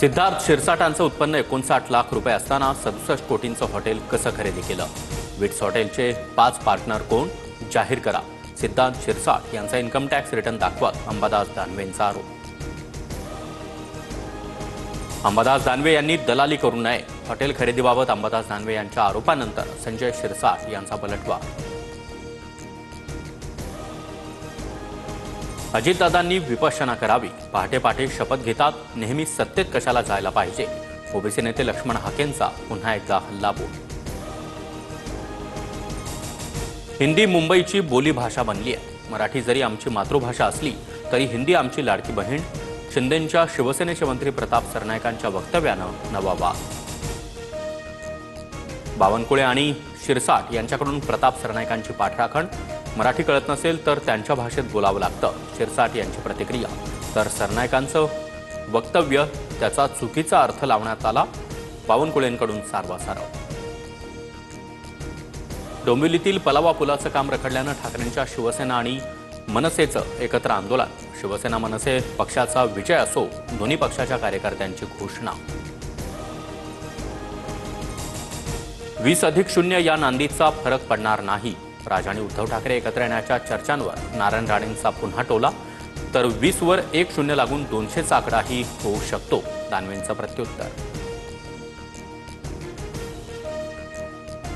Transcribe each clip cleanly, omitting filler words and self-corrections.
सिद्धार्थ शिरसाटांचं उत्पन्न 59 लाख रुपये असताना 67 कोटींचं हॉटेल कसं खरेदी केलं? विट्स हॉटेलचे 5 पार्टनर कोण? जाहीर करा. सिद्धार्थ शिरसाट यांचा इन्कम टॅक्स रिटर्न दाखवत अंबादास दानवेंचा आरोप. अंबादास दानवे यांनी दलाली करू नये. हॉटेल खरेदीबाबत अंबादास दानवे यांच्या आरोपानंतर संजय शिरसाट यांचा पलटवार. अजितदादांनी विपश्यना करावी. पहाटे पहाटे शपथ घेतात. नेहमी सत्तेत कशाला जायला पाहिजे? ओबीसी नेते लक्ष्मण हाकेंचा पुन्हा एकदा हल्लाबोल. हिंदी मुंबईची बोलीभाषा बनली आहे. मराठी जरी आमची मातृभाषा असली तरी हिंदी आमची लाडकी बहीण. शिंदेंच्या शिवसेनेचे मंत्री प्रताप सरनाईकांच्या वक्तव्यानं नवा वाद. बावनकुळे आणि शिरसाट यांच्याकडून प्रताप सरनाईकांची पाठराखण. मराठी कळत नसेल तर त्यांच्या भाषेत बोलावं लागतं. शिरसाट यांची प्रतिक्रिया. तर सरनाईकांचं वक्तव्य त्याचा चुकीचा अर्थ लावण्यात आला. बावनकुळेंकडून सारवासारव. डोंबिवलीतील पलावा पुलाचं काम रखडल्यानं ठाकरेंच्या शिवसेना आणि मनसेचं एकत्र आंदोलन. शिवसेना मनसे पक्षाचा विजय असो, दोन्ही पक्षाच्या कार्यकर्त्यांची घोषणा. 20+0 या नांदीचा फरक पडणार नाही. राज आणि उद्धव ठाकरे एकत्र येण्याच्या चर्चांवर नारायण राणेंचा पुन्हा टोला. तर 20वर 1-0 लागून 200चा आकडाही होऊ शकतो, दानवेंचं प्रत्युत्तर.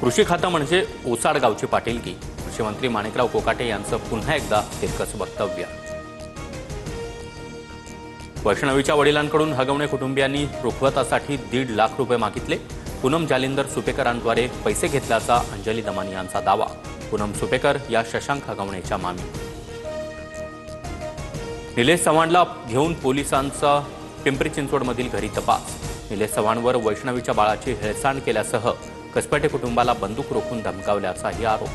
कृषी खातं म्हणजे ओसाड गावची पाटीलकी. कृषी मंत्री माणिकराव कोकाटे यांचं पुन्हा एकदा तिरकस वक्तव्य. वैष्णवीच्या वडिलांकडून हगवणे कुटुंबियांनी रुखवतासाठी 1.5 लाख रुपये मागितले. पूनम जालिंदर सुपेकरांद्वारे पैसे घेतल्याचा अंजली दमानी यांचा दावा. पूनम सुपेकर या शशांक हगवणेच्या मामी. निलेश चव्हाणला घेऊन पोलिसांचा पिंपरी चिंचवडमधील घरी तपास. निलेश चव्हाणवर वैष्णवीच्या बाळाची हेळसांड केल्यासह कसपटे कुटुंबाला बंदूक रोखून धमकावल्याचाही आरोप.